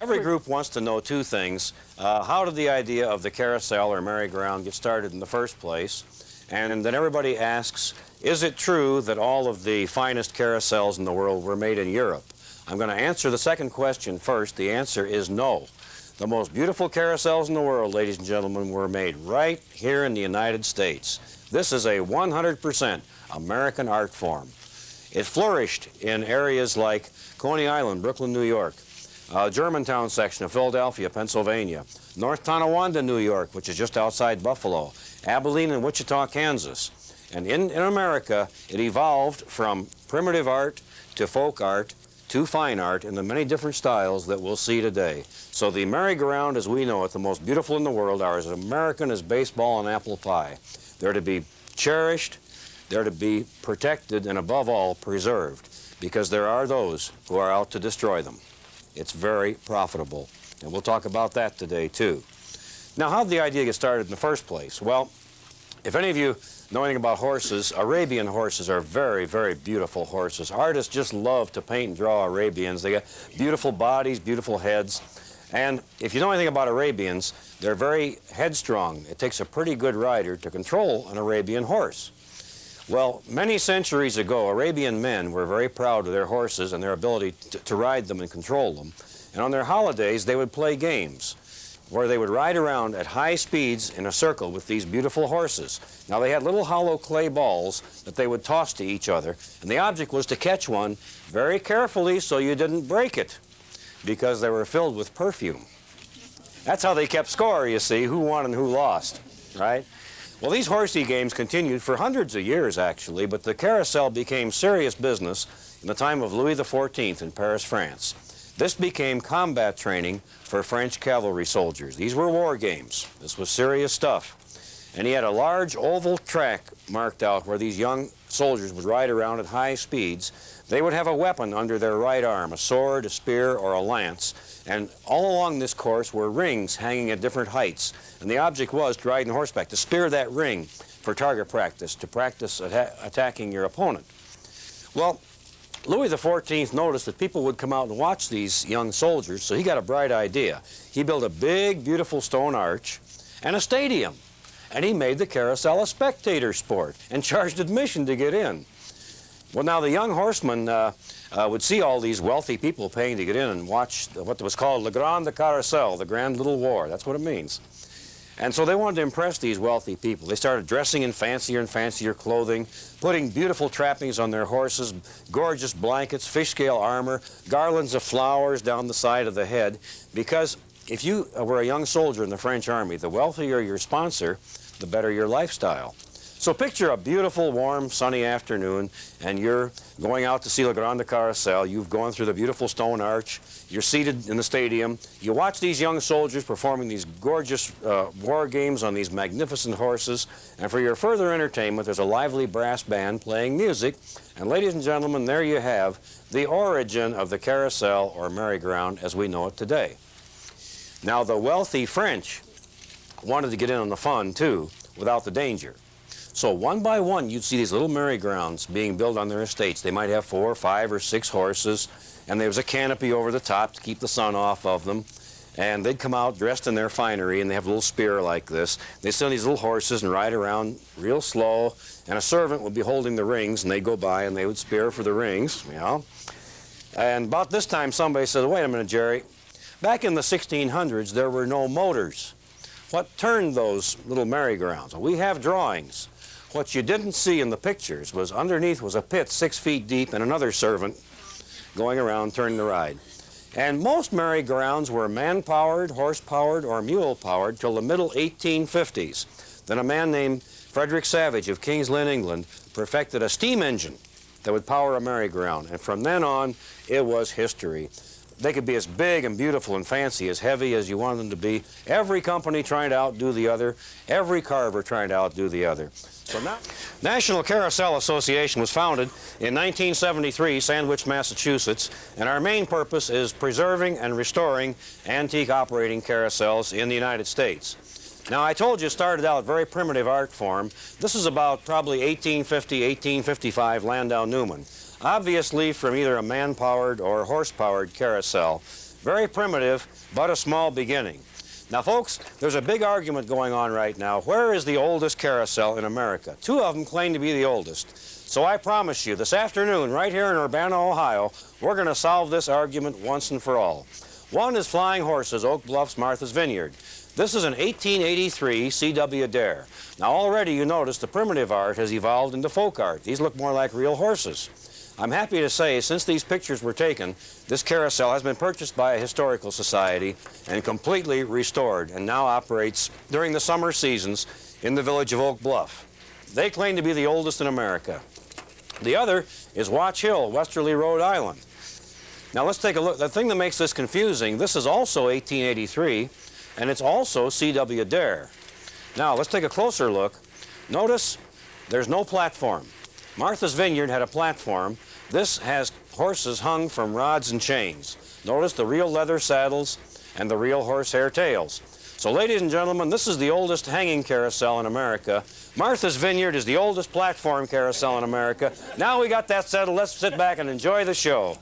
Every group wants to know two things. How did the idea of the carousel or merry-go-round get started in the first place? And then everybody asks, is it true that all of the finest carousels in the world were made in Europe? I'm going to answer the second question first. The answer is no. The most beautiful carousels in the world, ladies and gentlemen, were made right here in the United States. This is a 100% American art form. It flourished in areas like Coney Island, Brooklyn, New York, Germantown section of Philadelphia, Pennsylvania, North Tonawanda, New York, which is just outside Buffalo, Abilene and Wichita, Kansas. And in America, it evolved from primitive art to folk art to fine art in the many different styles that we'll see today. So the merry-go-round as we know it, the most beautiful in the world, are as American as baseball and apple pie. They're to be cherished, they're to be protected, and above all, preserved, because there are those who are out to destroy them. It's very profitable, and we'll talk about that today, too. Now, how did the idea get started in the first place? Well, if any of you know anything about horses, Arabian horses are very, very beautiful horses. Artists just love to paint and draw Arabians. They got beautiful bodies, beautiful heads. And if you know anything about Arabians, they're very headstrong. It takes a pretty good rider to control an Arabian horse. Well, many centuries ago, Arabian men were very proud of their horses and their ability to ride them and control them. And on their holidays, they would play games where they would ride around at high speeds in a circle with these beautiful horses. Now, they had little hollow clay balls that they would toss to each other, and the object was to catch one very carefully so you didn't break it, because they were filled with perfume. That's how they kept score, you see, who won and who lost, right? Well, these horsey games continued for hundreds of years, actually, but the carousel became serious business in the time of Louis XIV in Paris, France. This became combat training for French cavalry soldiers. These were war games. This was serious stuff. And he had a large oval track marked out where these young soldiers would ride around at high speeds. They would have a weapon under their right arm, a sword, a spear, or a lance. And all along this course were rings hanging at different heights. And the object was to ride on horseback, to spear that ring for target practice, to practice attacking your opponent. Well, Louis XIV noticed that people would come out and watch these young soldiers, so he got a bright idea. He built a big, beautiful stone arch and a stadium. And he made the carousel a spectator sport and charged admission to get in. Well, now the young horsemen would see all these wealthy people paying to get in and watch what was called Le Grand Carousel, the Grand Little War. That's what it means. And so they wanted to impress these wealthy people. They started dressing in fancier and fancier clothing, putting beautiful trappings on their horses, gorgeous blankets, fish scale armor, garlands of flowers down the side of the head, because if you were a young soldier in the French army, the wealthier your sponsor, the better your lifestyle. So picture a beautiful, warm, sunny afternoon, and you're going out to see Le Grand Carousel. You've gone through the beautiful stone arch. You're seated in the stadium. You watch these young soldiers performing these gorgeous war games on these magnificent horses. And for your further entertainment, there's a lively brass band playing music. And ladies and gentlemen, there you have the origin of the carousel or merry-go-round as we know it today. Now, the wealthy French wanted to get in on the fun, too, without the danger. So one by one, you'd see these little merry-go-rounds being built on their estates. They might have 4 or 5 or 6 horses, and there was a canopy over the top to keep the sun off of them. And they'd come out dressed in their finery, and they have a little spear like this. They'd sit on these little horses and ride around real slow, and a servant would be holding the rings, and they'd go by and they would spear for the rings, you know. And about this time, somebody said, wait a minute, Jerry. Back in the 1600s, there were no motors. What turned those little merry-go-rounds? Well, we have drawings. What you didn't see in the pictures was underneath was a pit 6 feet deep and another servant going around turning the ride. And most merry-go-rounds were man-powered, horse-powered, or mule-powered till the middle 1850s. Then a man named Frederick Savage of King's Lynn, England, perfected a steam engine that would power a merry-go-round. And from then on, it was history. They could be as big and beautiful and fancy, as heavy as you wanted them to be. Every company trying to outdo the other. Every carver trying to outdo the other. So now, National Carousel Association was founded in 1973, Sandwich, Massachusetts, and our main purpose is preserving and restoring antique operating carousels in the United States. Now, I told you it started out very primitive art form. This is about probably 1850, 1855 Landau Newman. Obviously from either a man-powered or horse-powered carousel. Very primitive, but a small beginning. Now, folks, there's a big argument going on right now. Where is the oldest carousel in America? Two of them claim to be the oldest. So I promise you, this afternoon, right here in Urbana, Ohio, we're going to solve this argument once and for all. One is Flying Horses, Oak Bluff's Martha's Vineyard. This is an 1883 C.W. Dare. Now, already you notice the primitive art has evolved into folk art. These look more like real horses. I'm happy to say, since these pictures were taken, this carousel has been purchased by a historical society and completely restored, and now operates during the summer seasons in the village of Oak Bluff. They claim to be the oldest in America. The other is Watch Hill, Westerly, Rhode Island. Now let's take a look. The thing that makes this confusing, this is also 1883, and it's also C.W. Dare. Now let's take a closer look. Notice there's no platform. Martha's Vineyard had a platform. This has horses hung from rods and chains. Notice the real leather saddles and the real horsehair tails. So, ladies and gentlemen, this is the oldest hanging carousel in America. Martha's Vineyard is the oldest platform carousel in America. Now we got that settled, let's sit back and enjoy the show.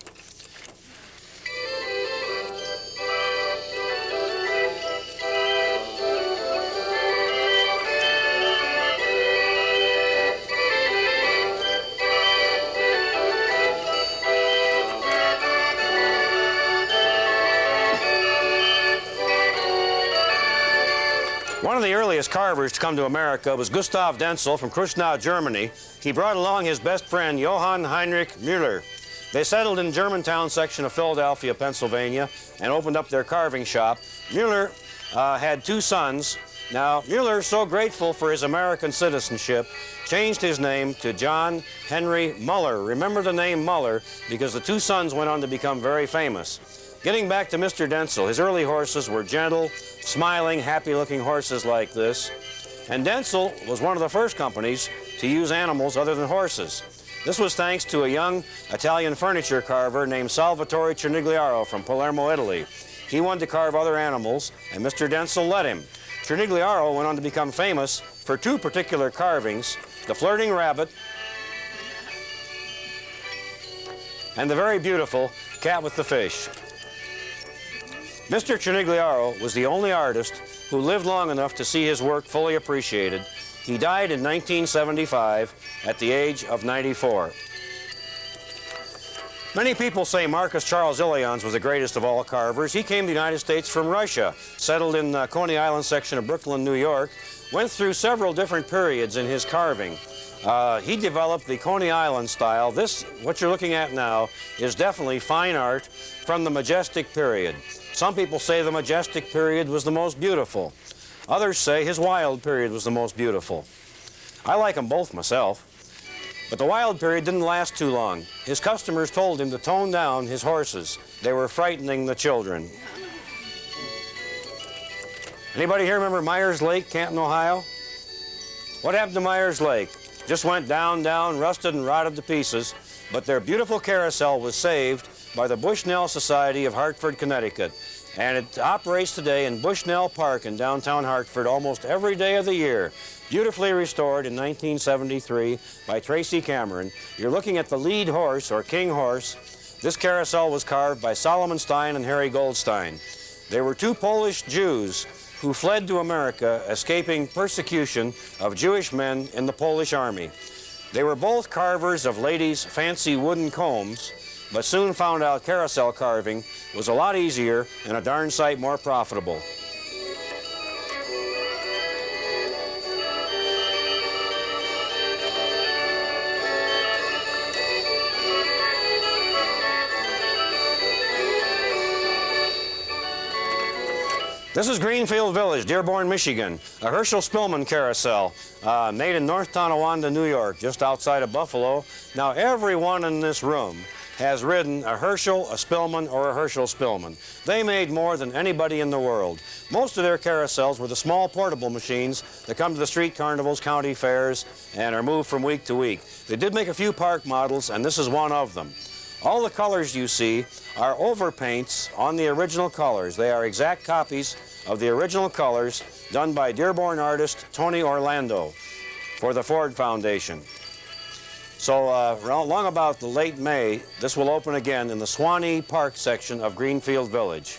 One of the earliest carvers to come to America was Gustav Denzel from Krusnau, Germany. He brought along his best friend, Johann Heinrich Muller. They settled in Germantown section of Philadelphia, Pennsylvania, and opened up their carving shop. Muller had two sons. Now, Muller, so grateful for his American citizenship, changed his name to John Henry Muller. Remember the name Muller because the two sons went on to become very famous. Getting back to Mr. Denzel, his early horses were gentle, smiling, happy-looking horses like this. And Denzel was one of the first companies to use animals other than horses. This was thanks to a young Italian furniture carver named Salvatore Cernigliaro from Palermo, Italy. He wanted to carve other animals, and Mr. Denzel let him. Cernigliaro went on to become famous for two particular carvings, the flirting rabbit and the very beautiful cat with the fish. Mr. Cernigliaro was the only artist who lived long enough to see his work fully appreciated. He died in 1975 at the age of 94. Many people say Marcus Charles Illions was the greatest of all carvers. He came to the United States from Russia, settled in Coney Island section of Brooklyn, New York, went through several different periods in his carving. He developed the Coney Island style. This, what you're looking at now, is definitely fine art from the Majestic period. Some people say the Majestic period was the most beautiful. Others say his Wild period was the most beautiful. I like them both myself. But the Wild period didn't last too long. His customers told him to tone down his horses. They were frightening the children. Anybody here remember Meijer Lake, Canton, Ohio? What happened to Meijer Lake? Just went down, rusted and rotted to pieces. But their beautiful carousel was saved by the Bushnell Society of Hartford, Connecticut. And it operates today in Bushnell Park in downtown Hartford almost every day of the year. Beautifully restored in 1973 by Tracy Cameron. You're looking at the lead horse, or king horse. This carousel was carved by Solomon Stein and Harry Goldstein. They were two Polish Jews who fled to America, escaping persecution of Jewish men in the Polish army. They were both carvers of ladies' fancy wooden combs, but soon found out carousel carving was a lot easier and a darn sight more profitable. This is Greenfield Village, Dearborn, Michigan, a Herschel Spillman carousel made in North Tonawanda, New York, just outside of Buffalo. Now, everyone in this room has ridden a Herschel, a Spillman, or a Herschel Spillman. They made more than anybody in the world. Most of their carousels were the small portable machines that come to the street carnivals, county fairs, and are moved from week to week. They did make a few park models, and this is one of them. All the colors you see are overpaints on the original colors. They are exact copies of the original colors done by Dearborn artist Tony Orlando for the Ford Foundation. So long about the late May, this will open again in the Swanee Park section of Greenfield Village.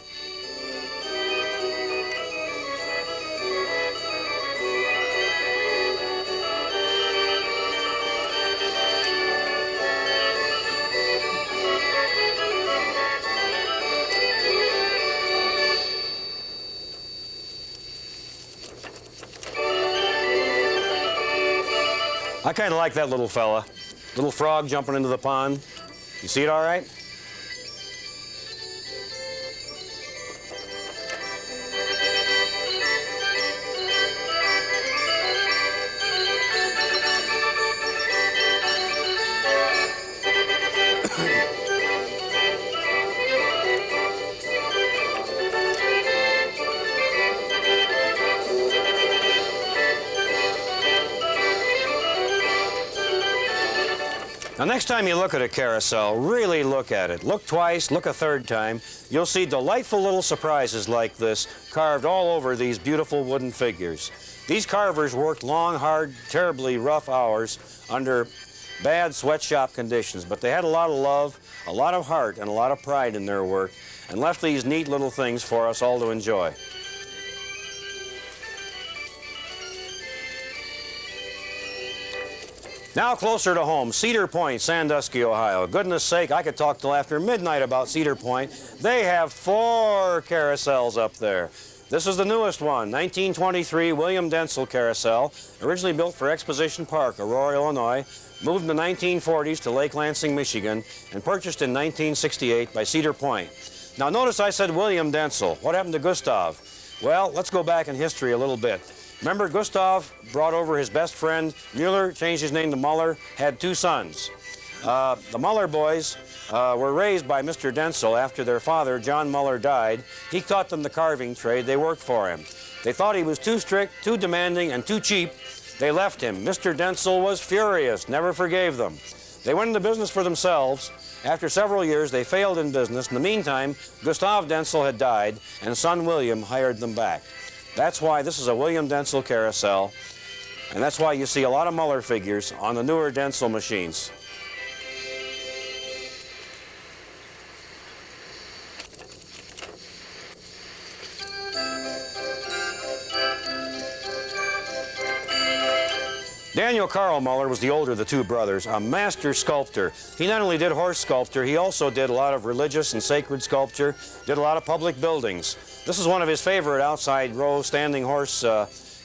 I kind of like that little fella. Little frog jumping into the pond. You see it all right? Now, next time you look at a carousel, really look at it. Look twice, look a third time. You'll see delightful little surprises like this carved all over these beautiful wooden figures. These carvers worked long, hard, terribly rough hours under bad sweatshop conditions, but they had a lot of love, a lot of heart, and a lot of pride in their work, and left these neat little things for us all to enjoy. Now closer to home, Cedar Point, Sandusky, Ohio. Goodness sake, I could talk till after midnight about Cedar Point. They have 4 carousels up there. This is the newest one, 1923 William Dentzel Carousel, originally built for Exposition Park, Aurora, Illinois, moved in the 1940s to Lake Lansing, Michigan, and purchased in 1968 by Cedar Point. Now notice I said William Dentzel. What happened to Gustav? Well, let's go back in history a little bit. Remember, Gustav brought over his best friend, Muller, changed his name to Muller, had 2 sons. The Muller boys were raised by Mr. Dentzel after their father, John Muller, died. He taught them the carving trade. They worked for him. They thought he was too strict, too demanding, and too cheap. They left him. Mr. Dentzel was furious, never forgave them. They went into business for themselves. After several years, they failed in business. In the meantime, Gustav Dentzel had died, and son William hired them back. That's why this is a William Dentzel carousel, and that's why you see a lot of Muller figures on the newer Dentzel machines. Daniel Carl Muller was the older of the 2 brothers, a master sculptor. He not only did horse sculpture, he also did a lot of religious and sacred sculpture, did a lot of public buildings. This is one of his favorite outside row standing horse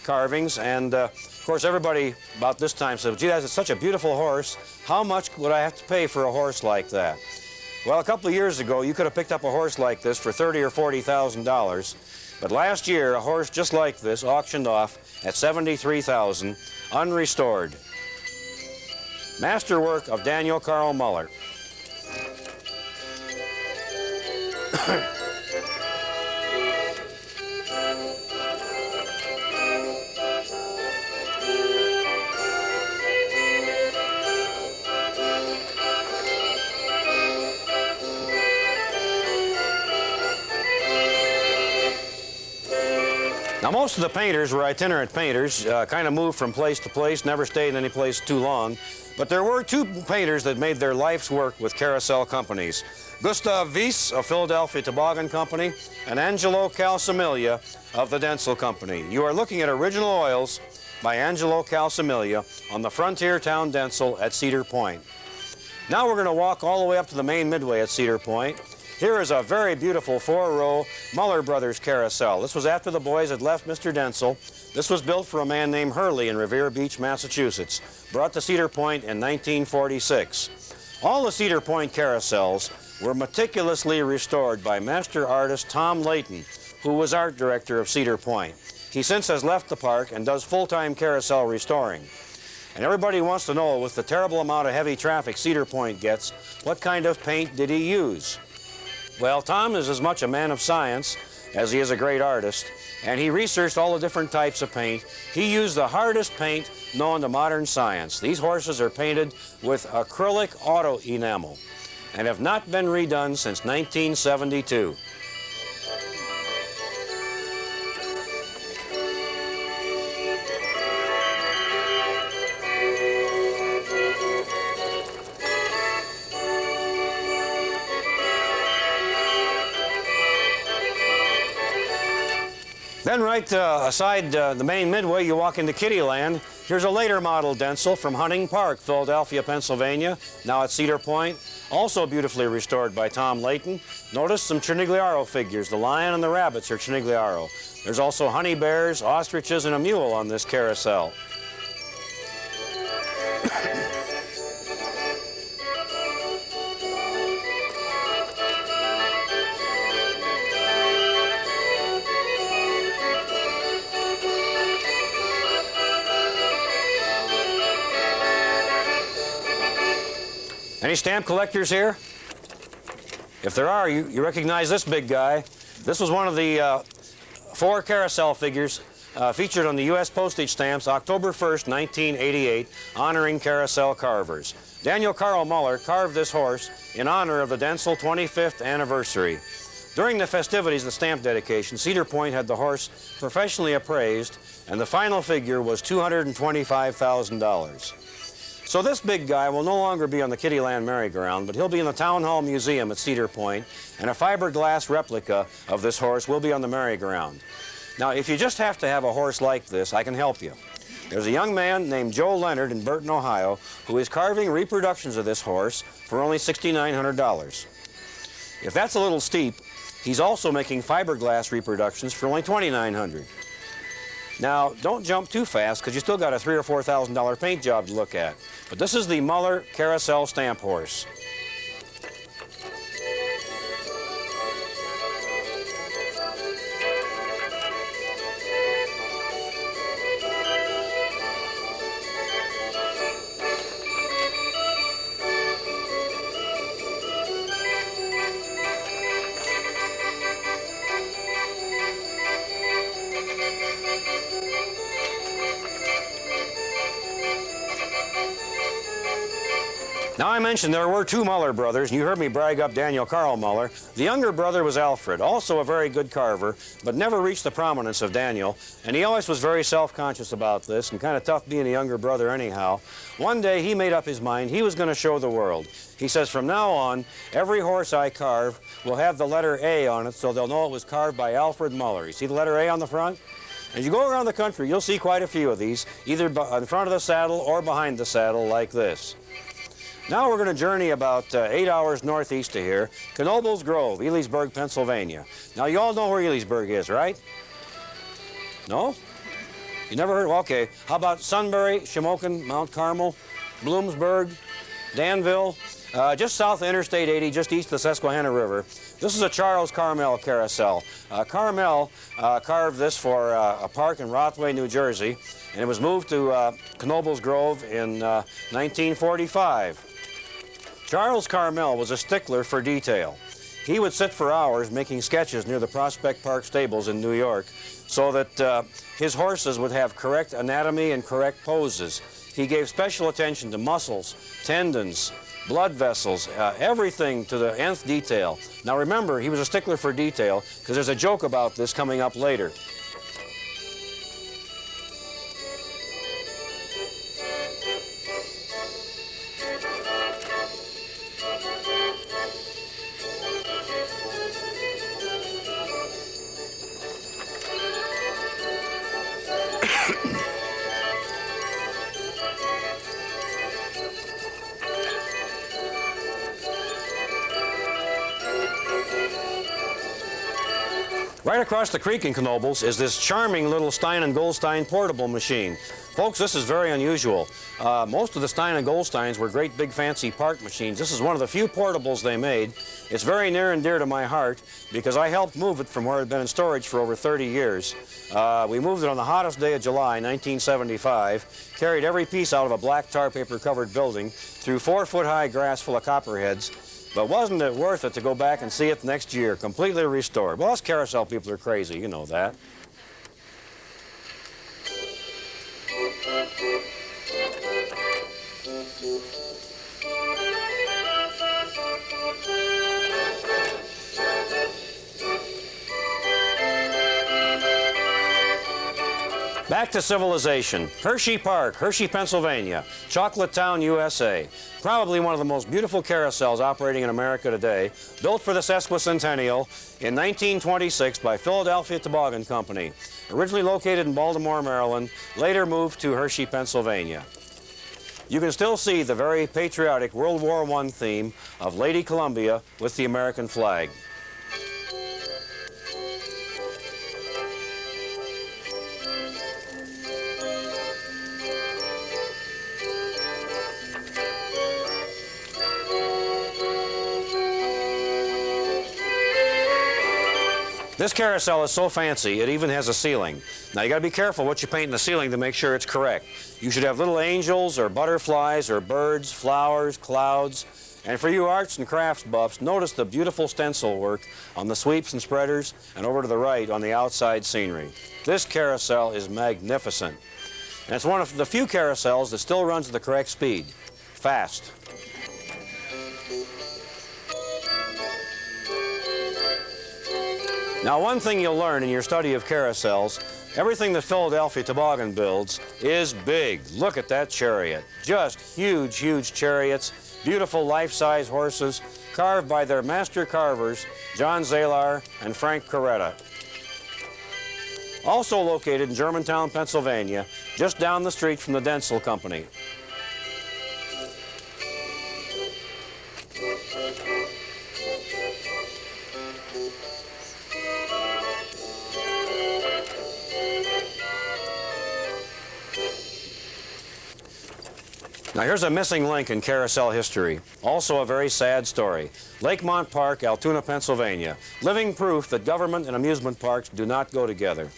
carvings, and of course everybody about this time said, gee, that's such a beautiful horse. How much would I have to pay for a horse like that? Well, a couple of years ago, you could have picked up a horse like this for $30,000 or $40,000. But last year, a horse just like this auctioned off at $73,000, unrestored. Masterwork of Daniel Carl Muller. Now, most of the painters were itinerant painters, kind of moved from place to place, never stayed in any place too long. But there were 2 painters that made their life's work with carousel companies. Gustav Weiss of Philadelphia Toboggan Company and Angelo Calsamiglia of the Dentzel Company. You are looking at Original Oils by Angelo Calsamiglia on the frontier town Dentzel at Cedar Point. Now we're going to walk all the way up to the main midway at Cedar Point. Here is a very beautiful 4-row Muller Brothers carousel. This was after the boys had left Mr. Dentzel. This was built for a man named Herschel in Revere Beach, Massachusetts, brought to Cedar Point in 1946. All the Cedar Point carousels were meticulously restored by master artist Tom Layton, who was art director of Cedar Point. He since has left the park and does full-time carousel restoring. And everybody wants to know, with the terrible amount of heavy traffic Cedar Point gets, what kind of paint did he use? Well, Tom is as much a man of science as he is a great artist, and he researched all the different types of paint. He used the hardest paint known to modern science. These horses are painted with acrylic auto enamel and have not been redone since 1972. Then right aside the main midway, you walk into Kittyland. Here's a later model Denzel from Hunting Park, Philadelphia, Pennsylvania, now at Cedar Point, also beautifully restored by Tom Layton. Notice some Chinigliaro figures. The lion and the rabbits are Chinigliaro. There's also honey bears, ostriches, and a mule on this carousel. Any stamp collectors here? If there are, you recognize this big guy. This was one of the 4 carousel figures featured on the U.S. postage stamps October 1st, 1988, honoring carousel carvers. Daniel Carl Muller carved this horse in honor of the Denzel 25th anniversary. During the festivities of the stamp dedication, Cedar Point had the horse professionally appraised, and the final figure was $225,000. So this big guy will no longer be on the Kittyland merry-go-round, but he'll be in the Town Hall Museum at Cedar Point, and a fiberglass replica of this horse will be on the merry-go-round. Now, if you just have to have a horse like this, I can help you. There's a young man named Joe Leonard in Burton, Ohio, who is carving reproductions of this horse for only $6,900. If that's a little steep, he's also making fiberglass reproductions for only $2,900. Now, don't jump too fast, because you still got a $3,000 or $4,000 paint job to look at. But this is the Muller Carousel Stamp Horse. Now, I mentioned there were 2 Muller brothers, and you heard me brag up Daniel Carl Muller. The younger brother was Alfred, also a very good carver, but never reached the prominence of Daniel, and he always was very self-conscious about this and kind of tough being a younger brother anyhow. One day, he made up his mind he was going to show the world. He says, from now on, every horse I carve will have the letter A on it, so they'll know it was carved by Alfred Muller. You see the letter A on the front? As you go around the country, you'll see quite a few of these, either in front of the saddle or behind the saddle, like this. Now we're going to journey about 8 hours northeast of here, Knoebels Grove, Elysburg, Pennsylvania. Now you all know where Elysburg is, right? No? You never heard? Well, okay. How about Sunbury, Shamokin, Mount Carmel, Bloomsburg, Danville? Just south of Interstate 80, just east of the Susquehanna River. This is a Charles Carmel Carousel. Carmel carved this for a park in Rothway, New Jersey, and it was moved to Knoebels Grove in 1945. Charles Carmel was a stickler for detail. He would sit for hours making sketches near the Prospect Park stables in New York so that his horses would have correct anatomy and correct poses. He gave special attention to muscles, tendons, blood vessels, everything to the nth detail. Now remember, he was a stickler for detail, because there's a joke about this coming up later. Right across the creek in Knoebels is this charming little Stein & Goldstein portable machine. Folks, this is very unusual. Most of the Stein & Goldsteins were great big fancy park machines. This is one of the few portables they made. It's very near and dear to my heart because I helped move it from where it had been in storage for over 30 years. We moved it on the hottest day of July, 1975, carried every piece out of a black tar paper covered building through 4-foot-high grass full of copperheads. But wasn't it worth it to go back and see it next year, completely restored? Well, us carousel people are crazy, you know that. Back to civilization. Hershey Park, Hershey, Pennsylvania, Chocolate Town, USA. Probably one of the most beautiful carousels operating in America today, built for the sesquicentennial in 1926 by Philadelphia Toboggan Company. Originally located in Baltimore, Maryland, later moved to Hershey, Pennsylvania. You can still see the very patriotic World War I theme of Lady Columbia with the American flag. This carousel is so fancy, it even has a ceiling. Now you gotta be careful what you paint in the ceiling to make sure it's correct. You should have little angels or butterflies or birds, flowers, clouds. And for you arts and crafts buffs, notice the beautiful stencil work on the sweeps and spreaders and over to the right on the outside scenery. This carousel is magnificent. And it's one of the few carousels that still runs at the correct speed, fast. Now, one thing you'll learn in your study of carousels, everything that Philadelphia Toboggan builds is big. Look at that chariot. Just huge, huge chariots, beautiful life-size horses, carved by their master carvers, John Zalar and Frank Coretta. Also located in Germantown, Pennsylvania, just down the street from the Denzel Company. Now here's a missing link in carousel history. Also a very sad story. Lakemont Park, Altoona, Pennsylvania. Living proof that government and amusement parks do not go together.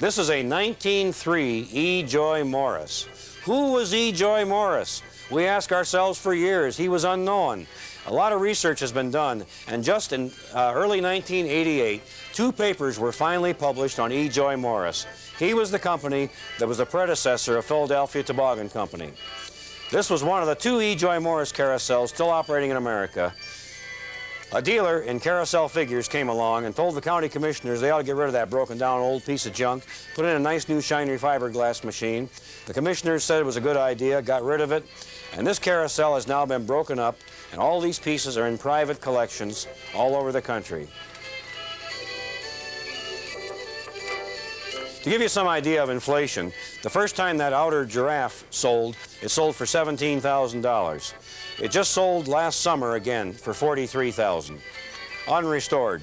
This is a 1903 E. Joy Morris. Who was E. Joy Morris? We ask ourselves for years. He was unknown. A lot of research has been done, and just in early 1988, 2 papers were finally published on E. Joy Morris. He was the company that was the predecessor of Philadelphia Toboggan Company. This was one of the 2 E. Joy Morris carousels still operating in America. A dealer in carousel figures came along and told the county commissioners they ought to get rid of that broken down old piece of junk, put in a nice new shiny fiberglass machine. The commissioners said it was a good idea, got rid of it, and this carousel has now been broken up, and all these pieces are in private collections all over the country. To give you some idea of inflation, the first time that outer giraffe sold, it sold for $17,000. It just sold last summer again for $43,000, unrestored.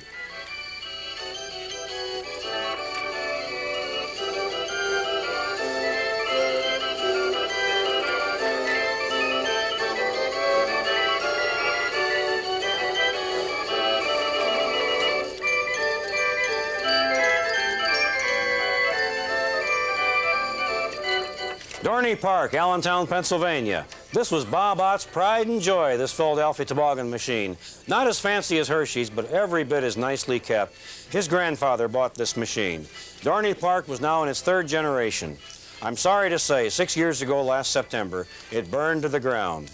Dorney Park, Allentown, Pennsylvania. This was Bob Ott's pride and joy, this Philadelphia Toboggan machine. Not as fancy as Hershey's, but every bit as nicely kept. His grandfather bought this machine. Dorney Park was now in its 3rd generation. I'm sorry to say, 6 years ago last September, it burned to the ground.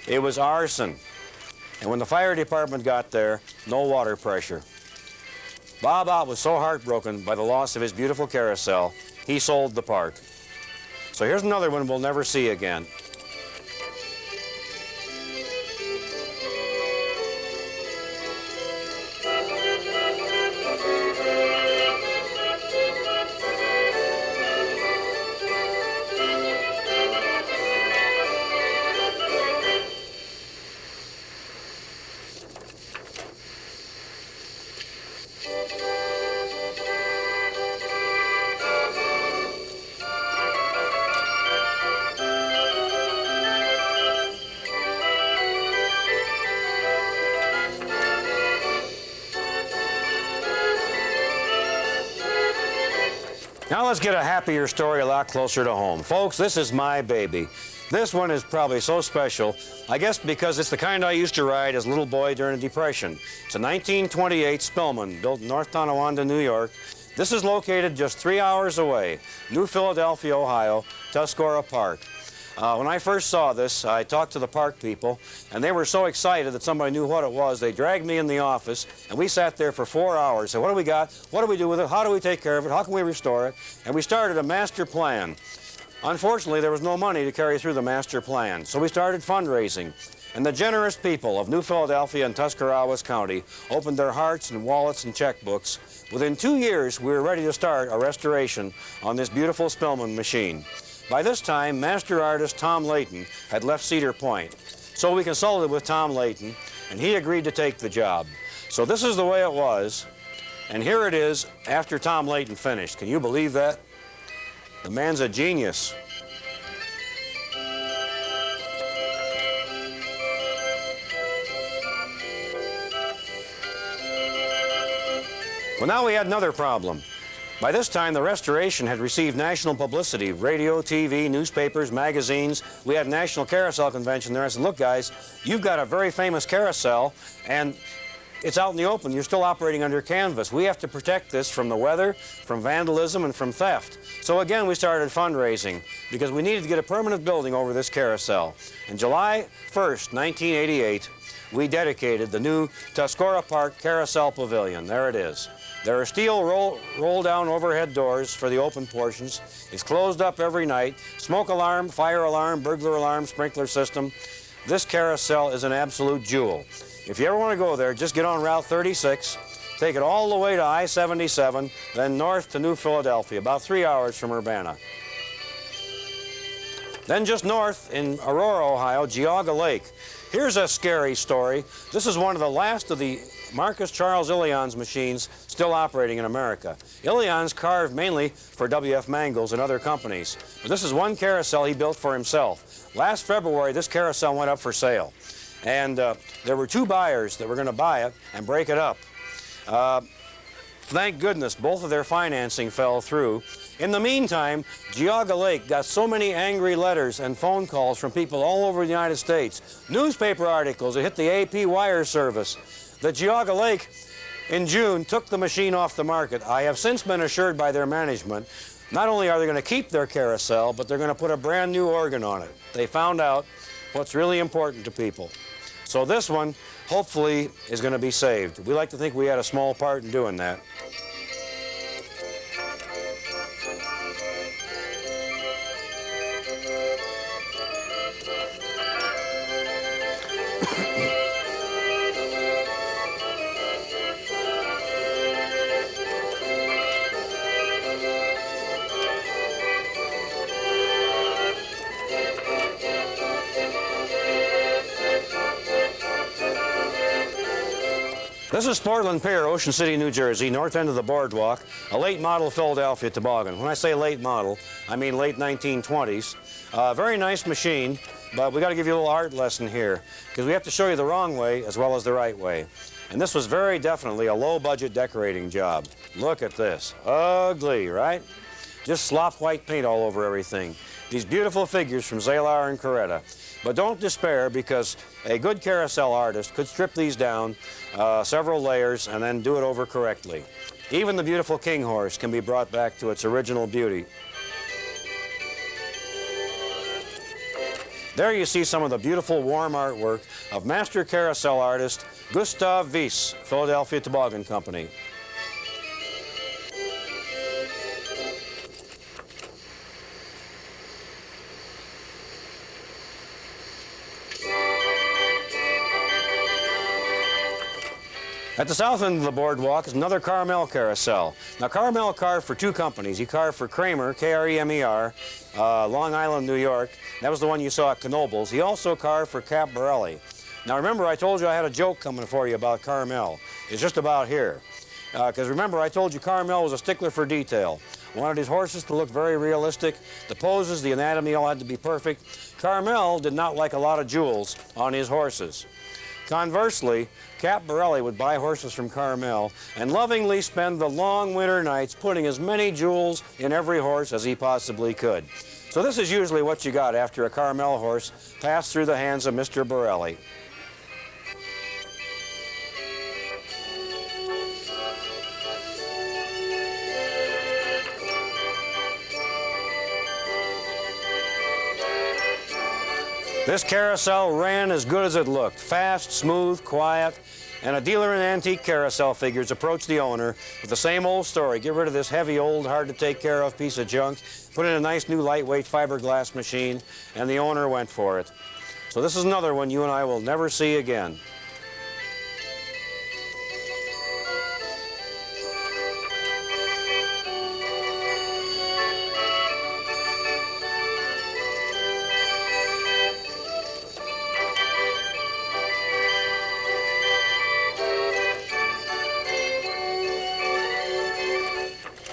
It was arson. And when the fire department got there, no water pressure. Bob Ott was so heartbroken by the loss of his beautiful carousel, he sold the park. So here's another one we'll never see again. Now let's get a happier story a lot closer to home. Folks, this is my baby. This one is probably so special, I guess because it's the kind I used to ride as a little boy during the Depression. It's a 1928 Spillman, built in North Tonawanda, New York. This is located just 3 hours away, New Philadelphia, Ohio, Tuscarora Park. When I first saw this, I talked to the park people, and they were so excited that somebody knew what it was. They dragged me in the office, and we sat there for 4 hours. Said, what do we got? What do we do with it? How do we take care of it? How can we restore it? And we started a master plan. Unfortunately, there was no money to carry through the master plan, so we started fundraising. And the generous people of New Philadelphia and Tuscarawas County opened their hearts and wallets and checkbooks. Within 2 years, we were ready to start a restoration on this beautiful Spillman machine. By this time, master artist Tom Layton had left Cedar Point. So we consulted with Tom Layton, and he agreed to take the job. So this is the way it was, and here it is after Tom Layton finished. Can you believe that? The man's a genius. Well, now we had another problem. By this time, the restoration had received national publicity, radio, TV, newspapers, magazines. We had a National Carousel Convention there. I said, look, guys, you've got a very famous carousel, and it's out in the open. You're still operating under canvas. We have to protect this from the weather, from vandalism, and from theft. So again, we started fundraising because we needed to get a permanent building over this carousel. And July 1st, 1988, we dedicated the new Tuscarawas Park Carousel Pavilion. There it is. There are steel roll-down overhead doors for the open portions. It's closed up every night. Smoke alarm, fire alarm, burglar alarm, sprinkler system. This carousel is an absolute jewel. If you ever want to go there, just get on Route 36, take it all the way to I-77, then north to New Philadelphia, about 3 hours from Urbana. Then just north in Aurora, Ohio, Geauga Lake. Here's a scary story. This is one of the last of the Marcus Charles Illions machines still operating in America. Illions carved mainly for W.F. Mangels and other companies. But this is one carousel he built for himself. Last February, this carousel went up for sale. And there were 2 buyers that were going to buy it and break it up. Thank goodness both of their financing fell through. In the meantime, Geauga Lake got so many angry letters and phone calls from people all over the United States, newspaper articles that hit the AP wire service, that Geauga Lake in June took the machine off the market. I have since been assured by their management, not only are they going to keep their carousel, but they're going to put a brand new organ on it. They found out what's really important to people. So this one, hopefully, is going to be saved. We like to think we had a small part in doing that. This is Portland Pier, Ocean City, New Jersey, north end of the boardwalk, a late model Philadelphia Toboggan. When I say late model, I mean late 1920s. Very nice machine, but we got to give you a little art lesson here because we have to show you the wrong way as well as the right way. And this was very definitely a low-budget decorating job. Look at this. Ugly, right? Just slop white paint all over everything. These beautiful figures from Zalar and Coretta. But don't despair because a good carousel artist could strip these down several layers and then do it over correctly. Even the beautiful king horse can be brought back to its original beauty. There you see some of the beautiful warm artwork of master carousel artist Gustav Weiss, Philadelphia Toboggan Company. At the south end of the boardwalk is another Carmel Carousel. Now, Carmel carved for 2 companies. He carved for Kramer, K-R-E-M-E-R, Long Island, New York. That was the one you saw at Knoebels. He also carved for Cap Borelli. Now, remember, I told you I had a joke coming for you about Carmel. It's just about here. Because remember, I told you Carmel was a stickler for detail. Wanted his horses to look very realistic. The poses, the anatomy all had to be perfect. Carmel did not like a lot of jewels on his horses. Conversely, Cap Borelli would buy horses from Carmel and lovingly spend the long winter nights putting as many jewels in every horse as he possibly could. So this is usually what you got after a Carmel horse passed through the hands of Mr. Borelli. This carousel ran as good as it looked. Fast, smooth, quiet, and a dealer in antique carousel figures approached the owner with the same old story. Get rid of this heavy, old, hard to take care of piece of junk, put in a nice new lightweight fiberglass machine, and the owner went for it. So this is another one you and I will never see again.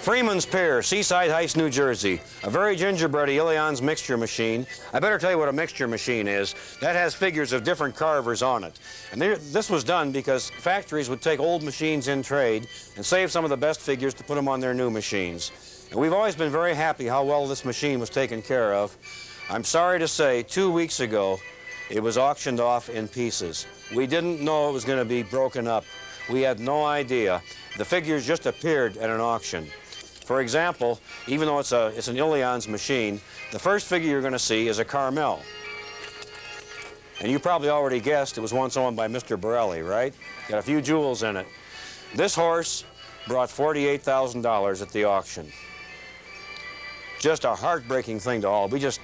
Freeman's Pier, Seaside Heights, New Jersey. A very gingerbread Illions mixture machine. I better tell you what a mixture machine is. That has figures of different carvers on it. And this was done because factories would take old machines in trade and save some of the best figures to put them on their new machines. And we've always been very happy how well this machine was taken care of. I'm sorry to say, 2 weeks ago, it was auctioned off in pieces. We didn't know it was going to be broken up. We had no idea. The figures just appeared at an auction. For example, even though it's an Illions machine, the first figure you're going to see is a Carmel. And you probably already guessed it was once owned by Mr. Borelli, right? Got a few jewels in it. This horse brought $48,000 at the auction. Just a heartbreaking thing to all. We just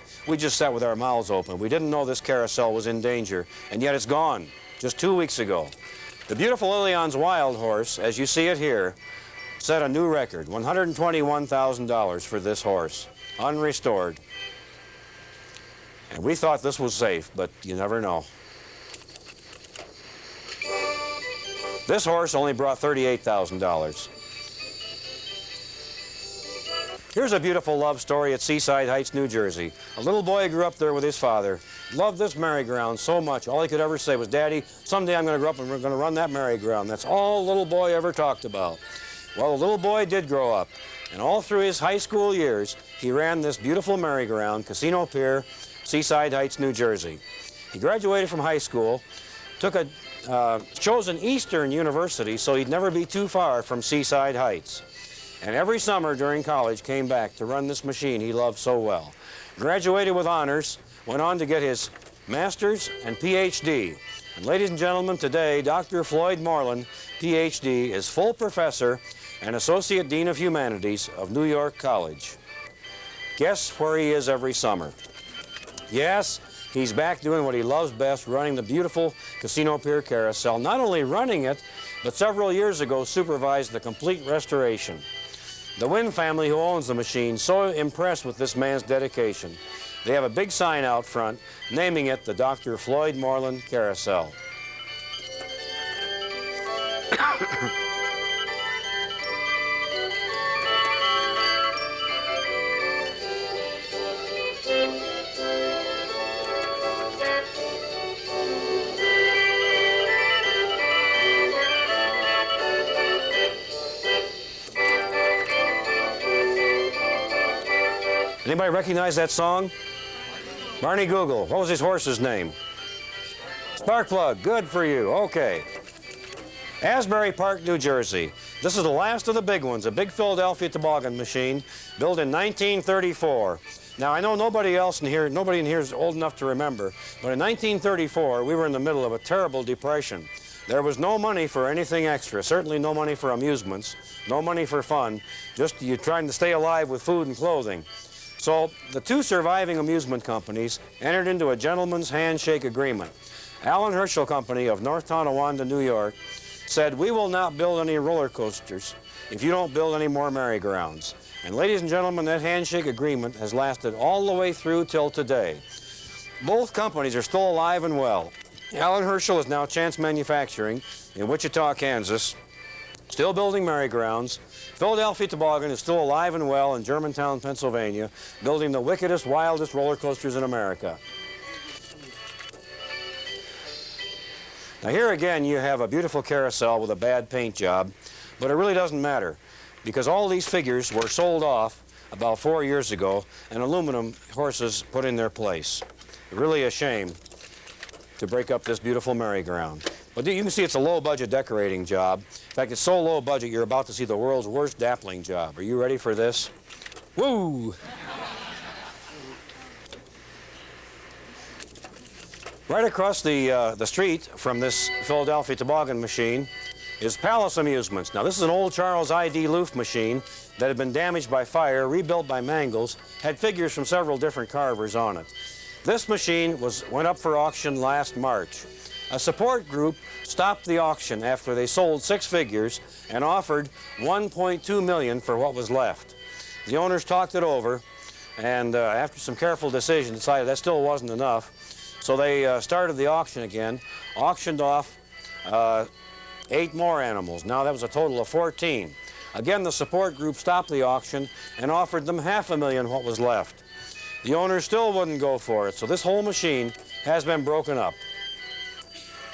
sat with our mouths open. We didn't know this carousel was in danger, and yet it's gone just 2 weeks ago. The beautiful Illions Wild horse, as you see it here, set a new record, $121,000 for this horse, unrestored. And we thought this was safe, but you never know. This horse only brought $38,000. Here's a beautiful love story at Seaside Heights, New Jersey. A little boy grew up there with his father, loved this merry-go-round so much. All he could ever say was, "Daddy, someday I'm going to grow up and we're going to run that merry-go-round." That's all the little boy ever talked about. Well, the little boy did grow up, and all through his high school years, he ran this beautiful merry-go-round, Casino Pier, Seaside Heights, New Jersey. He graduated from high school, chose an Eastern university so he'd never be too far from Seaside Heights. And every summer during college came back to run this machine he loved so well. Graduated with honors, went on to get his master's and PhD. And ladies and gentlemen, today, Dr. Floyd Marlin, PhD, is full professor and Associate Dean of Humanities of New York College. Guess where he is every summer? Yes, he's back doing what he loves best, running the beautiful Casino Pier Carousel. Not only running it, but several years ago supervised the complete restoration. The Wynn family, who owns the machine, so impressed with this man's dedication. They have a big sign out front naming it the Dr. Floyd Marlin Carousel. Anybody recognize that song? Barney Google. What was his horse's name? Sparkplug. Good for you. Okay. Asbury Park, New Jersey. This is the last of the big ones, a big Philadelphia toboggan machine built in 1934. Now, I know nobody in here is old enough to remember, but in 1934, we were in the middle of a terrible depression. There was no money for anything extra, certainly no money for amusements, no money for fun, just you trying to stay alive with food and clothing. So the two surviving amusement companies entered into a gentleman's handshake agreement. Allen Herschel Company of North Tonawanda, New York, said, "We will not build any roller coasters if you don't build any more merry-go-rounds." And ladies and gentlemen, that handshake agreement has lasted all the way through till today. Both companies are still alive and well. Allen Herschel is now Chance Manufacturing in Wichita, Kansas, still building merry-go-rounds. Philadelphia Toboggan is still alive and well in Germantown, Pennsylvania, building the wickedest, wildest roller coasters in America. Now here again you have a beautiful carousel with a bad paint job, but it really doesn't matter because all these figures were sold off about 4 years ago and aluminum horses put in their place. Really a shame to break up this beautiful merry-go-round. But you can see it's a low-budget decorating job. In fact, it's so low budget you're about to see the world's worst dappling job. Are you ready for this? Woo! Right across the street from this Philadelphia toboggan machine is Palace Amusements. Now, this is an old Charles I.D. Loof machine that had been damaged by fire, rebuilt by Mangels, had figures from several different carvers on it. This machine went up for auction last March. A support group stopped the auction after they sold 6 figures and offered $1.2 million for what was left. The owners talked it over, and after some careful decision decided that still wasn't enough. So they started the auction again, auctioned off 8 more animals. Now that was a total of 14. Again, the support group stopped the auction and offered them $500,000 what was left. The owners still wouldn't go for it, so this whole machine has been broken up.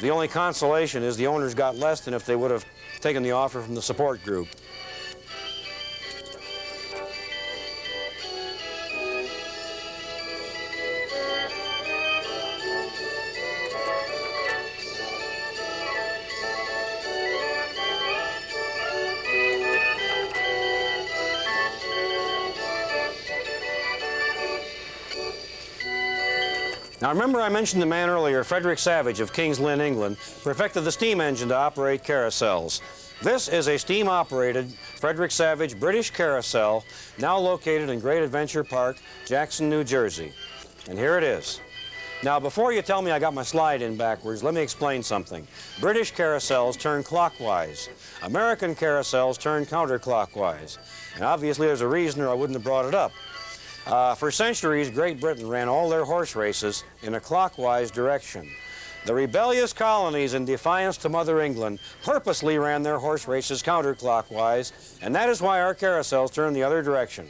The only consolation is the owners got less than if they would have taken the offer from the support group. Now remember I mentioned the man earlier, Frederick Savage of King's Lynn, England, perfected the steam engine to operate carousels. This is a steam-operated Frederick Savage British carousel, now located in Great Adventure Park, Jackson, New Jersey. And here it is. Now before you tell me I got my slide in backwards, let me explain something. British carousels turn clockwise. American carousels turn counterclockwise. And obviously there's a reason or I wouldn't have brought it up. For centuries, Great Britain ran all their horse races in a clockwise direction. The rebellious colonies, in defiance to Mother England, purposely ran their horse races counterclockwise, and that is why our carousels turn the other direction.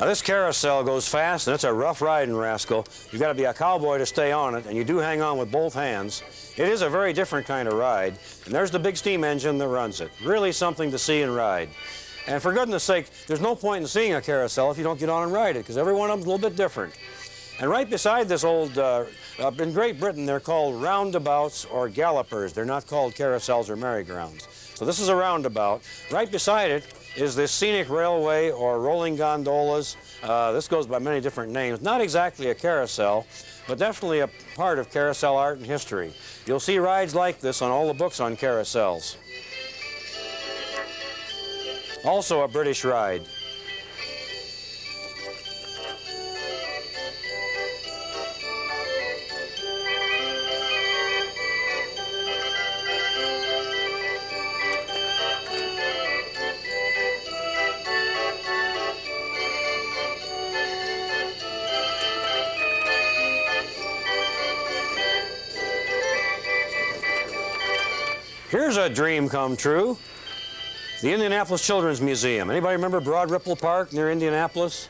Now this carousel goes fast, and it's a rough riding rascal. You've got to be a cowboy to stay on it, and you do hang on with both hands. It is a very different kind of ride, and there's the big steam engine that runs it. Really something to see and ride. And for goodness sake, there's no point in seeing a carousel if you don't get on and ride it, because every one of them's a little bit different. And right beside this old, in Great Britain, they're called roundabouts or gallopers. They're not called carousels or merry-go-rounds. So this is a roundabout. Right beside it is this scenic railway or rolling gondolas. This goes by many different names. Not exactly a carousel, but definitely a part of carousel art and history. You'll see rides like this on all the books on carousels. Also a British ride. Here's a dream come true. The Indianapolis Children's Museum. Anybody remember Broad Ripple Park near Indianapolis?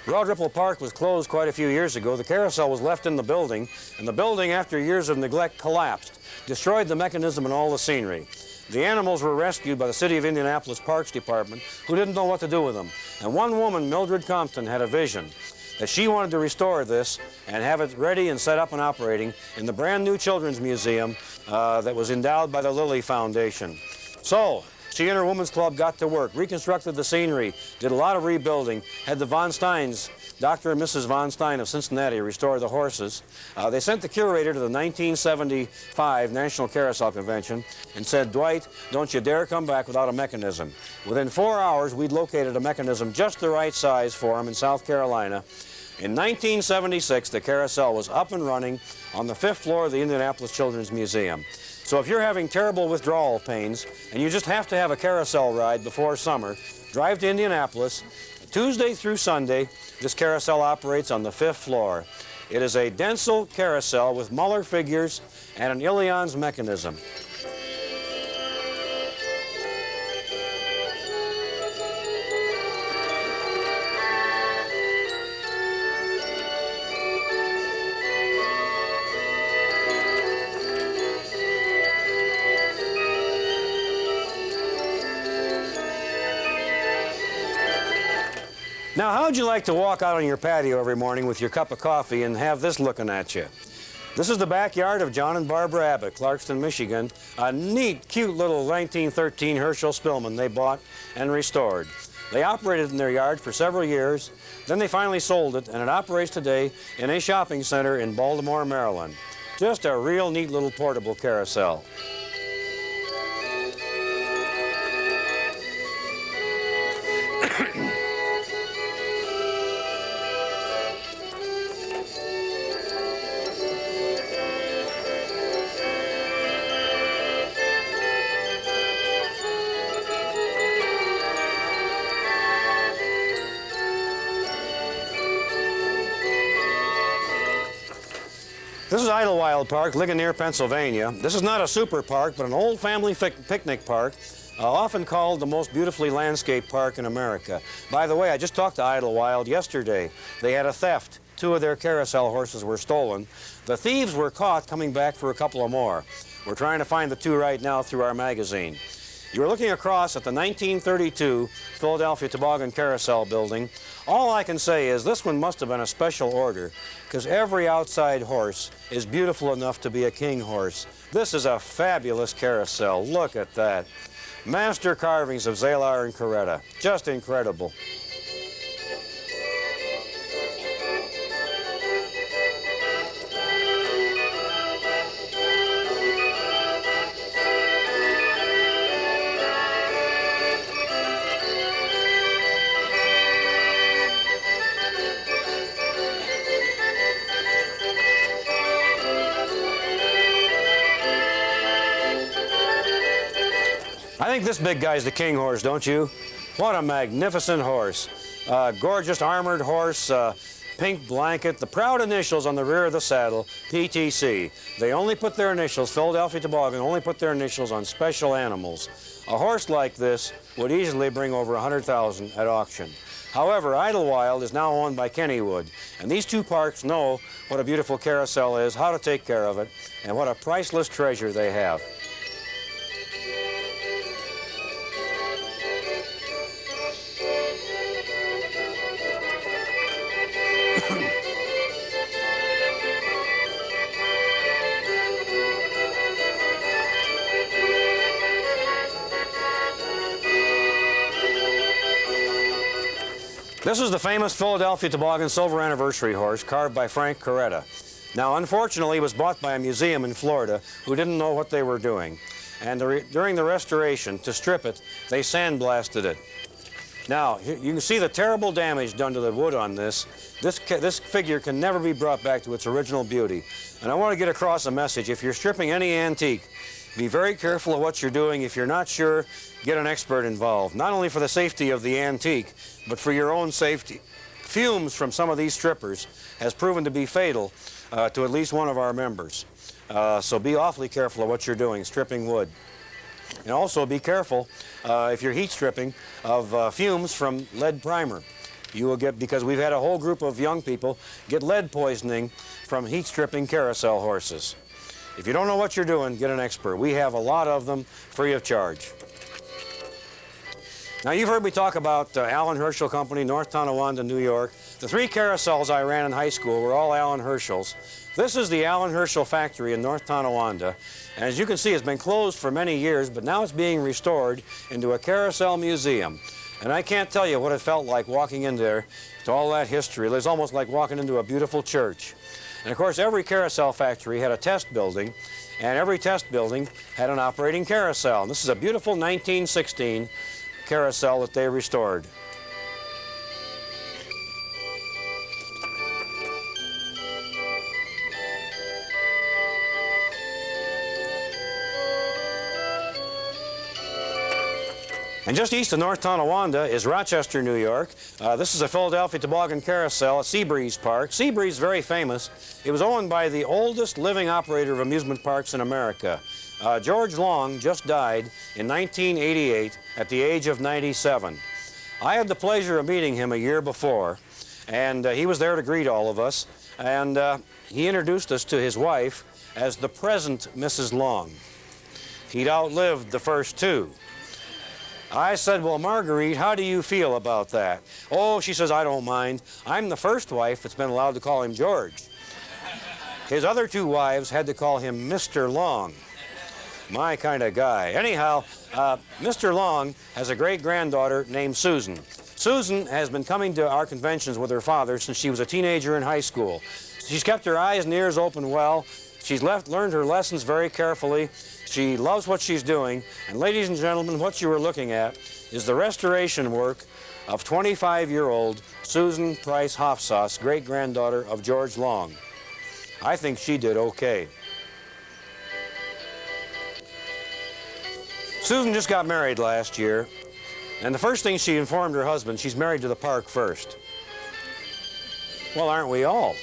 Broad Ripple Park was closed quite a few years ago. The carousel was left in the building, and the building, after years of neglect, collapsed, destroyed the mechanism and all the scenery. The animals were rescued by the City of Indianapolis Parks Department, who didn't know what to do with them. And one woman, Mildred Compton, had a vision that she wanted to restore this and have it ready and set up and operating in the brand new Children's Museum that was endowed by the Lilly Foundation. So she and her women's club got to work, reconstructed the scenery, did a lot of rebuilding, had the Von Steins, Dr. and Mrs. Von Stein of Cincinnati, restore the horses. They sent the curator to the 1975 National Carousel Convention and said, "Dwight, don't you dare come back without a mechanism." Within 4 hours, we'd located a mechanism just the right size for him in South Carolina. In 1976, the carousel was up and running on the 5th floor of the Indianapolis Children's Museum. So if you're having terrible withdrawal pains and you just have to have a carousel ride before summer, drive to Indianapolis. Tuesday through Sunday, this carousel operates on the 5th floor. It is a Denzel carousel with Muller figures and an Illions mechanism. Now, how'd you like to walk out on your patio every morning with your cup of coffee and have this looking at you? This is the backyard of John and Barbara Abbott, Clarkston, Michigan. A neat, cute little 1913 Herschel Spillman they bought and restored. They operated in their yard for several years, then they finally sold it, and it operates today in a shopping center in Baltimore, Maryland. Just a real neat little portable carousel. This is Idlewild Park, Ligonier, Pennsylvania. This is not a super park, but an old family picnic park, often called the most beautifully landscaped park in America. By the way, I just talked to Idlewild yesterday. They had a theft. 2 of their carousel horses were stolen. The thieves were caught coming back for a couple of more. We're trying to find the 2 right now through our magazine. You're looking across at the 1932 Philadelphia Toboggan Carousel building. All I can say is this one must have been a special order, because every outside horse is beautiful enough to be a king horse. This is a fabulous carousel. Look at that. Master carvings of Zalar and Coretta. Just incredible. I think this big guy's the king horse, don't you? What a magnificent horse. Gorgeous armored horse, pink blanket, the proud initials on the rear of the saddle, PTC. They only put their initials, Philadelphia Toboggan, only put their initials on special animals. A horse like this would easily bring over $100,000 at auction. However, Idlewild is now owned by Kennywood, and these 2 parks know what a beautiful carousel is, how to take care of it, and what a priceless treasure they have. This is the famous Philadelphia Toboggan Silver Anniversary horse carved by Frank Coretta. Now, unfortunately, it was bought by a museum in Florida who didn't know what they were doing. And during the restoration, to strip it, they sandblasted it. Now, you can see the terrible damage done to the wood on this. This figure can never be brought back to its original beauty. And I want to get across a message. If you're stripping any antique, be very careful of what you're doing. If you're not sure, get an expert involved, not only for the safety of the antique, but for your own safety. Fumes from some of these strippers has proven to be fatal to at least one of our members. So be awfully careful of what you're doing, stripping wood. And also be careful if you're heat stripping of fumes from lead primer. You will get, because we've had a whole group of young people get lead poisoning from heat stripping carousel horses. If you don't know what you're doing, get an expert. We have a lot of them free of charge. Now, you've heard me talk about Allen Herschel Company, North Tonawanda, New York. The 3 carousels I ran in high school were all Allen Herschels. This is the Allen Herschel factory in North Tonawanda. And as you can see, it's been closed for many years, but now it's being restored into a carousel museum. And I can't tell you what it felt like walking in there to all that history. It was almost like walking into a beautiful church. And of course, every carousel factory had a test building, and every test building had an operating carousel. And this is a beautiful 1916 carousel that they restored. And just east of North Tonawanda is Rochester, New York. This is a Philadelphia Toboggan Carousel at Seabreeze Park. Seabreeze is very famous. It was owned by the oldest living operator of amusement parks in America. George Long just died in 1988 at the age of 97. I had the pleasure of meeting him a year before, and he was there to greet all of us, and he introduced us to his wife as the present Mrs. Long. He'd outlived the first 2. I said, well, Marguerite, how do you feel about that? Oh, she says, I don't mind. I'm the first wife that's been allowed to call him George. His other two wives had to call him Mr. Long. My kind of guy. Anyhow, Mr. Long has a great-granddaughter named Susan. Susan has been coming to our conventions with her father since she was a teenager in high school. She's kept her eyes and ears open well. She's learned her lessons very carefully. She loves what she's doing. And ladies and gentlemen, what you are looking at is the restoration work of 25-year-old Susan Price Hofsauce, great-granddaughter of George Long. I think she did okay. Susan just got married last year, and the first thing she informed her husband, she's married to the park first. Well, aren't we all?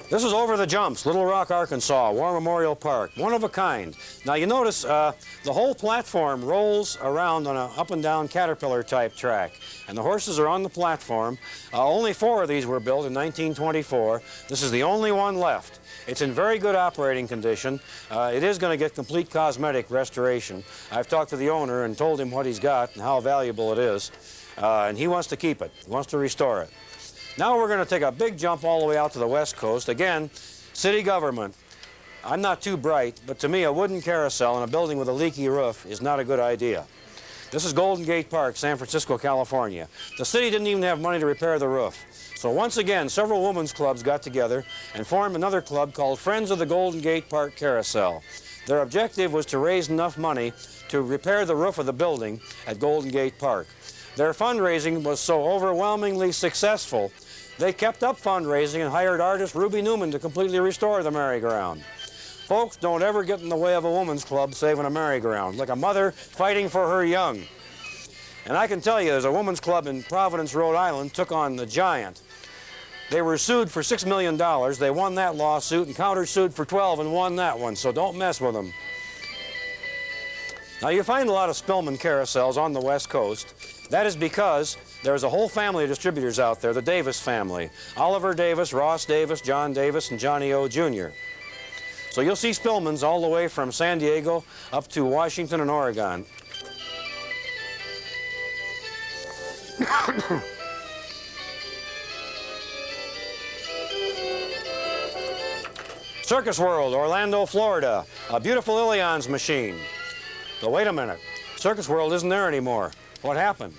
This is over the jumps, Little Rock, Arkansas, War Memorial Park, one of a kind. Now you notice the whole platform rolls around on an up and down caterpillar type track, and the horses are on the platform. Only 4 of these were built in 1924. This is the only one left. It's in very good operating condition. It is going to get complete cosmetic restoration. I've talked to the owner and told him what he's got and how valuable it is, and he wants to keep it. He wants to restore it. Now we're going to take a big jump all the way out to the West Coast. Again, city government. I'm not too bright, but to me a wooden carousel in a building with a leaky roof is not a good idea. This is Golden Gate Park, San Francisco, California. The city didn't even have money to repair the roof. So once again, several women's clubs got together and formed another club called Friends of the Golden Gate Park Carousel. Their objective was to raise enough money to repair the roof of the building at Golden Gate Park. Their fundraising was so overwhelmingly successful, they kept up fundraising and hired artist Ruby Newman to completely restore the merry-go-round. Folks, don't ever get in the way of a woman's club saving a merry-go-round, like a mother fighting for her young. And I can tell you, there's a women's club in Providence, Rhode Island, took on the Giant. They were sued for $6 million. They won that lawsuit and countersued for 12 and won that one, so don't mess with them. Now, you find a lot of Spillman carousels on the West Coast. That is because there's a whole family of distributors out there, the Davis family. Oliver Davis, Ross Davis, John Davis, and Johnny O. Jr. So you'll see Spillmans all the way from San Diego up to Washington and Oregon. Circus World, Orlando, Florida. A beautiful Illions machine. But wait a minute. Circus World isn't there anymore. What happened?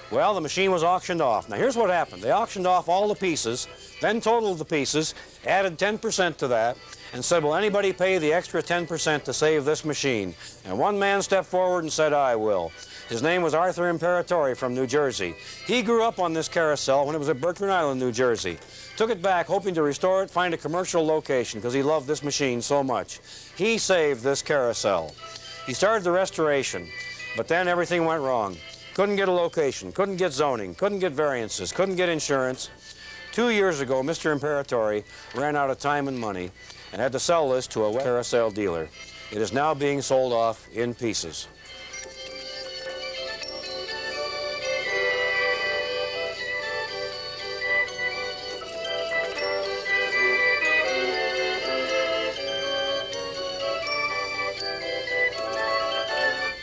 Well, the machine was auctioned off. Now, here's what happened. They auctioned off all the pieces, then totaled the pieces, added 10% to that, and said, will anybody pay the extra 10% to save this machine? And one man stepped forward and said, I will. His name was Arthur Imperatori from New Jersey. He grew up on this carousel when it was at Bertrand Island, New Jersey. Took it back, hoping to restore it, find a commercial location, because he loved this machine so much. He saved this carousel. He started the restoration, but then everything went wrong. Couldn't get a location, couldn't get zoning, couldn't get variances, couldn't get insurance. 2 years ago, Mr. Imperatori ran out of time and money and had to sell this to a carousel dealer. It is now being sold off in pieces.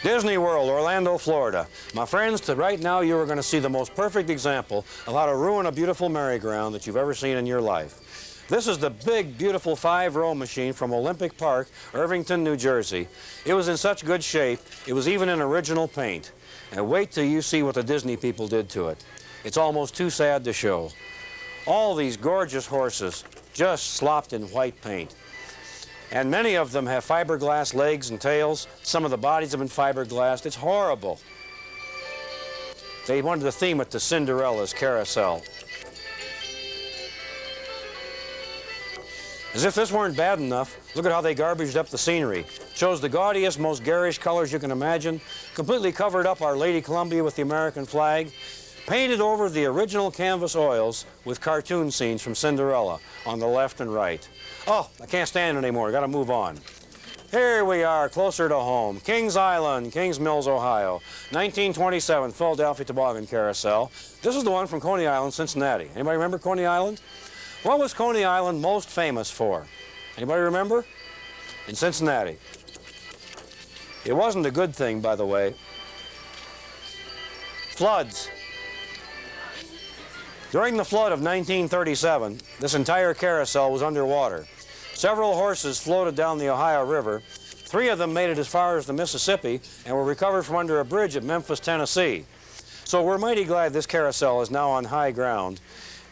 Disney World, Orlando, Florida. My friends, right now you are going to see the most perfect example of how to ruin a beautiful merry-go-round that you've ever seen in your life. This is the big, beautiful 5-row machine from Olympic Park, Irvington, New Jersey. It was in such good shape, it was even in original paint. And wait till you see what the Disney people did to it. It's almost too sad to show. All these gorgeous horses just slopped in white paint. And many of them have fiberglass legs and tails. Some of the bodies have been fiberglassed. It's horrible. They wanted to theme it to Cinderella's carousel. As if this weren't bad enough, look at how they garbaged up the scenery. Chose the gaudiest, most garish colors you can imagine, completely covered up Our Lady Columbia with the American flag, painted over the original canvas oils with cartoon scenes from Cinderella on the left and right. Oh, I can't stand it anymore. Got to move on. Here we are, closer to home. Kings Island, Kings Mills, Ohio. 1927, Philadelphia Toboggan Carousel. This is the one from Coney Island, Cincinnati. Anybody remember Coney Island? What was Coney Island most famous for? Anybody remember? In Cincinnati. It wasn't a good thing, by the way. Floods. During the flood of 1937, this entire carousel was underwater. Several horses floated down the Ohio River. 3 of them made it as far as the Mississippi and were recovered from under a bridge at Memphis, Tennessee. So we're mighty glad this carousel is now on high ground,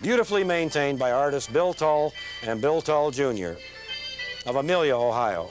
beautifully maintained by artists Bill Tull and Bill Tull Jr. of Amelia, Ohio.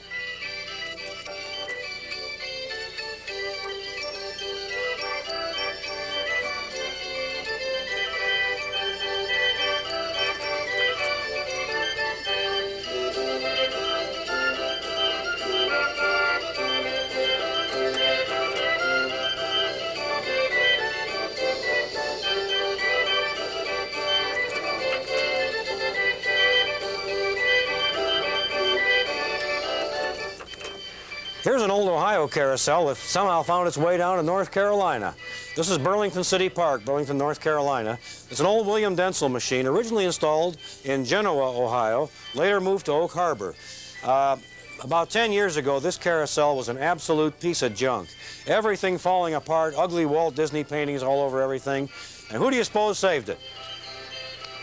Here's an old Ohio carousel that somehow found its way down to North Carolina. This is Burlington City Park, Burlington, North Carolina. It's an old William Densel machine, originally installed in Genoa, Ohio, later moved to Oak Harbor. About 10 years ago, this carousel was an absolute piece of junk. Everything falling apart, ugly Walt Disney paintings all over everything. And who do you suppose saved it?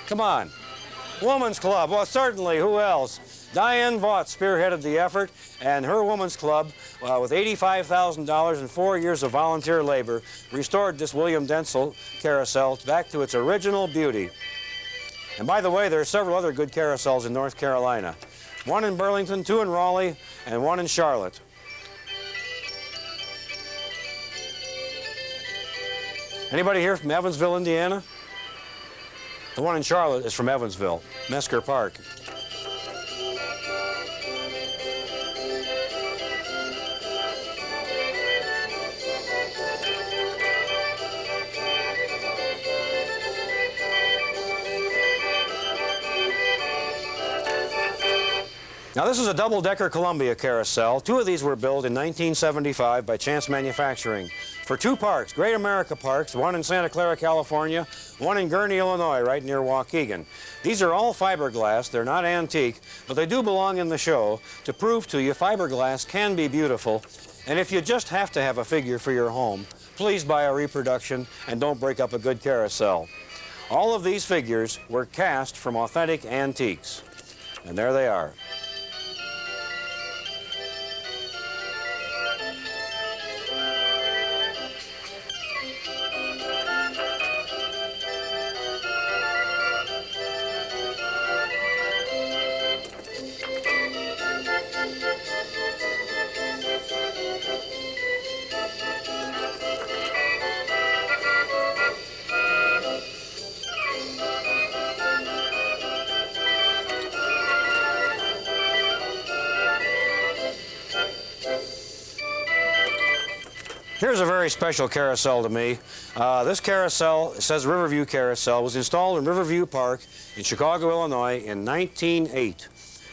Come on. Women's Club. Well, certainly, who else? Diane Vaught spearheaded the effort, and her Women's Club, with $85,000 and 4 years of volunteer labor, restored this William Densel carousel back to its original beauty. And by the way, there are several other good carousels in North Carolina. 1 in Burlington, 2 in Raleigh, and 1 in Charlotte. Anybody here from Evansville, Indiana? The one in Charlotte is from Evansville, Mesker Park. Now this is a double-decker Columbia carousel. 2 of these were built in 1975 by Chance Manufacturing for 2 parks, Great America Parks, 1 in Santa Clara, California, 1 in Gurnee, Illinois, right near Waukegan. These are all fiberglass. They're not antique, but they do belong in the show to prove to you fiberglass can be beautiful. And if you just have to have a figure for your home, please buy a reproduction and don't break up a good carousel. All of these figures were cast from authentic antiques. And there they are. Here's a very special carousel to me. This carousel, it says Riverview Carousel, was installed in Riverview Park in Chicago, Illinois in 1908.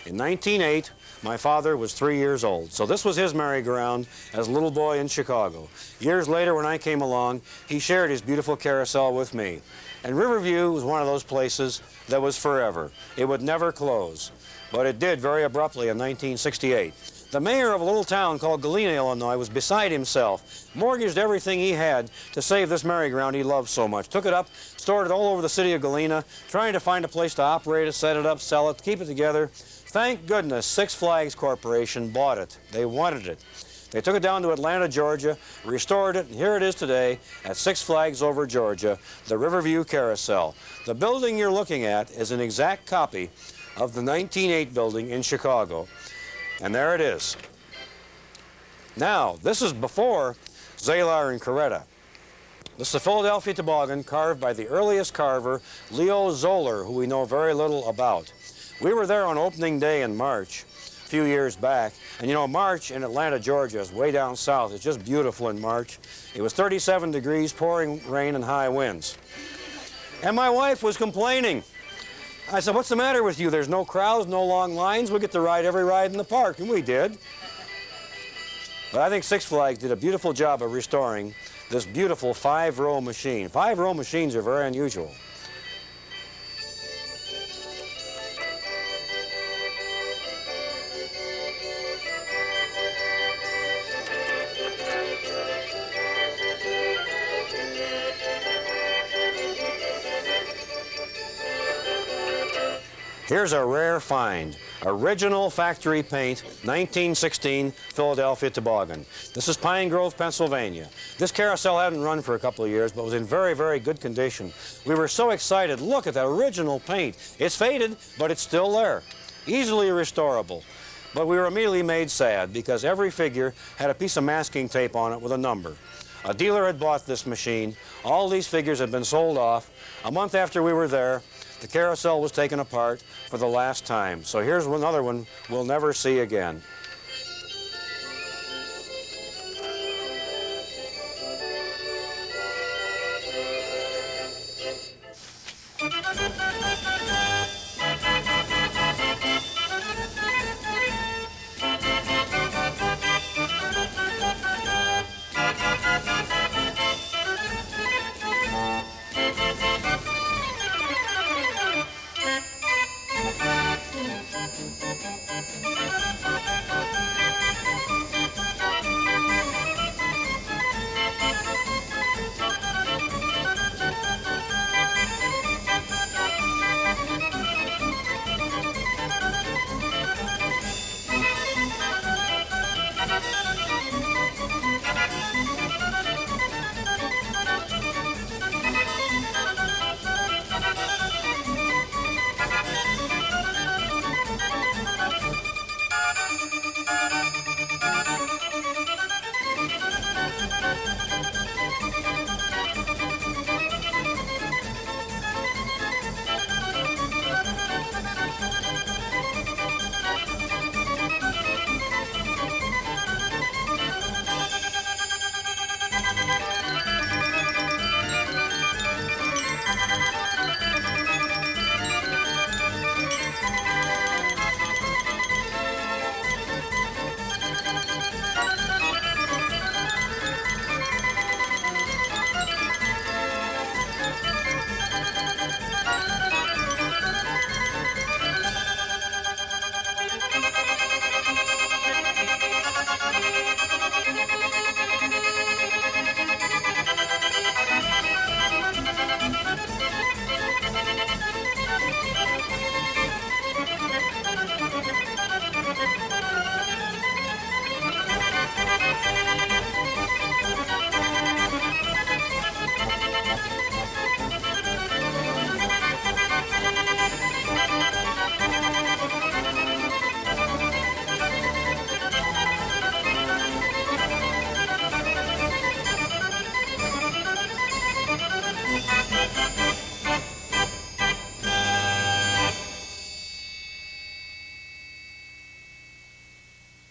In 1908, my father was 3 years old, so this was his merry-go-round as a little boy in Chicago. Years later, when I came along, he shared his beautiful carousel with me. And Riverview was one of those places that was forever. It would never close, but it did very abruptly in 1968. The mayor of a little town called Galena, Illinois, was beside himself, mortgaged everything he had to save this merry-go-round he loved so much. Took it up, stored it all over the city of Galena, trying to find a place to operate it, set it up, sell it, keep it together. Thank goodness Six Flags Corporation bought it. They wanted it. They took it down to Atlanta, Georgia, restored it, and here it is today at Six Flags over Georgia, the Riverview Carousel. The building you're looking at is an exact copy of the 1908 building in Chicago. And there it is. Now, this is before Zalar and Coretta. This is a Philadelphia toboggan carved by the earliest carver, Leo Zoller, who we know very little about. We were there on opening day in March, a few years back. And you know, March in Atlanta, Georgia is way down south. It's just beautiful in March. It was 37 degrees, pouring rain and high winds. And my wife was complaining. I said, what's the matter with you? There's no crowds, no long lines. We get to ride every ride in the park, and we did. But I think Six Flags did a beautiful job of restoring this beautiful 5-row machine. 5-row machines are very unusual. Here's a rare find. Original factory paint, 1916 Philadelphia Toboggan. This is Pine Grove, Pennsylvania. This carousel hadn't run for a couple of years, but was in very, very good condition. We were so excited. Look at the original paint. It's faded, but it's still there. Easily restorable. But we were immediately made sad because every figure had a piece of masking tape on it with a number. A dealer had bought this machine. All these figures had been sold off. A month after we were there, the carousel was taken apart for the last time. So here's another one we'll never see again.